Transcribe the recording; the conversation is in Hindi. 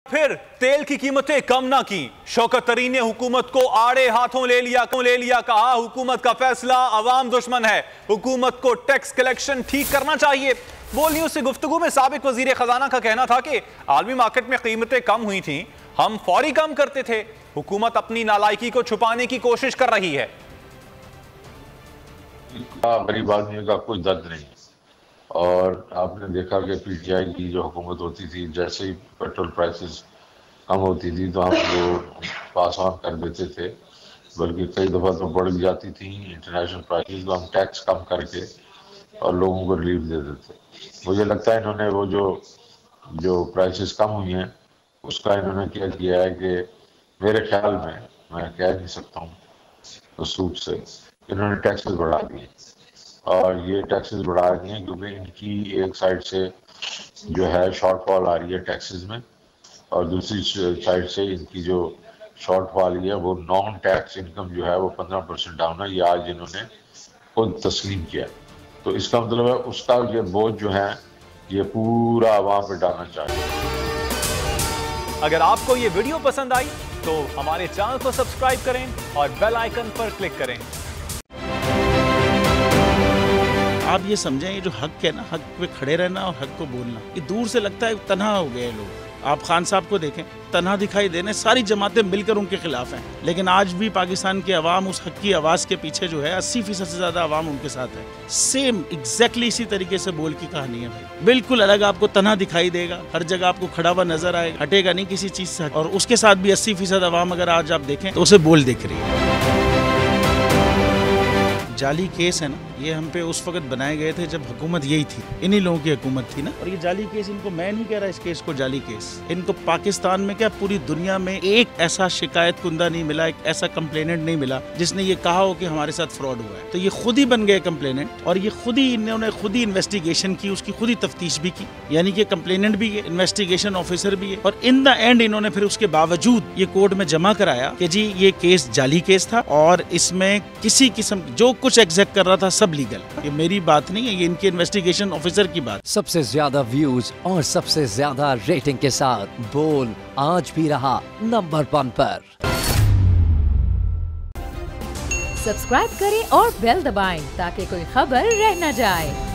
फिर तेल की कीमतें कम ना की। शौकत तरीन ने हुकूमत को आड़े हाथों ले लिया। कहा हुकूमत का फैसला अवाम दुश्मन है, हुकूमत को टैक्स कलेक्शन ठीक करना चाहिए। बोल न्यूज से गुफ्तगू में साबिक वजीर खजाना का कहना था कि आलमी मार्केट में कीमतें कम हुई थी, हम फौरी कम करते थे। हुकूमत अपनी नालायकी को छुपाने की कोशिश कर रही है। गरीब आदमी का कोई दर्द नहीं है। और आपने देखा कि पीटीआई की जो हुकूमत होती थी, जैसे ही पेट्रोल प्राइसेस कम होती थी तो हम लोग पास ऑन कर देते थे, बल्कि कई दफ़ा तो बढ़ जाती थी इंटरनेशनल प्राइसेस, तो हम टैक्स कम करके और लोगों को रिलीफ दे देते। मुझे लगता है इन्होंने वो जो प्राइसेस कम हुई हैं उसका इन्होंने क्या किया है कि मेरे ख्याल में, मैं कह नहीं सकता हूँ उसूब से, इन्होंने टैक्सेस बढ़ा दिए। और ये टैक्सेस बढ़ा दिए हैं क्योंकि इनकी एक साइड से जो है शॉर्टफॉल आ रही है टैक्सेस में, और दूसरी साइड से इनकी जो शॉर्टफॉल है वो नॉन टैक्स इनकम जो है वो 15% डाउन है। ये आज इन्होंने खुद तस्लीम किया। तो इसका मतलब है उसका ये बोझ जो है ये पूरा आवाम पे डालना चाहिए। अगर आपको ये वीडियो पसंद आई तो हमारे चैनल को सब्सक्राइब करें और बेल आइकन पर क्लिक करें। आप ये समझें, ये जो हक है ना, हक पे खड़े रहना और हक को बोलना, ये दूर से लगता है तन्हा हो गए लोग। आप खान साहब को देखें, तन्हा दिखाई देने, सारी जमातें मिलकर उनके खिलाफ हैं, लेकिन आज भी पाकिस्तान की आवाम उस हक की आवाज़ के पीछे जो है 80% से ज़्यादा आवाम उनके साथ है। सेम एग्जैक्टली इसी तरीके से बोल की कहानी है भाई, बिल्कुल अलग आपको तन्हा दिखाई देगा, हर जगह आपको खड़ा हुआ नजर आएगा, हटेगा नहीं किसी चीज़ से। और उसके साथ भी 80% आवाम अगर आज आप देखें तो उसे बोल दिख रही है। जाली केस है ना, ये हम पे उस वक्त बनाए गए थे जब हुकूमत यही थी, इन्हीं लोगों की हुकूमत थी ना। और ये जाली केस, इनको मैं नहीं कह रहा इस केस को जाली केस, इनको पाकिस्तान में क्या पूरी दुनिया में एक ऐसा शिकायत कुंदा नहीं मिला, एक ऐसा कंप्लेनेंट नहीं मिला जिसने ये कहा हो कि हमारे साथ फ्रॉड हुआ है। तो ये खुद ही बन गए कंप्लेनेंट, और ये खुद ही इन्होंने खुद ही इन्वेस्टिगेशन की, उसकी खुद ही तफ्तीश भी की, यानी कि कंप्लेनेंट भी है, इन्वेस्टिगेशन ऑफिसर भी है। और इन द एंड इन्होंने फिर उसके बावजूद ये कोर्ट में जमा कराया कि जी ये केस जाली केस था और इसमें किसी किस्म जो कुछ एग्जैक्ट कर रहा था सब लीगल। ये मेरी बात नहीं है, ये इनके इन्वेस्टिगेशन ऑफिसर की बात। सबसे ज्यादा व्यूज और सबसे ज्यादा रेटिंग के साथ बोल आज भी रहा नंबर 1 पर। सब्सक्राइब करें और बेल दबाएं ताकि कोई खबर रह न जाए।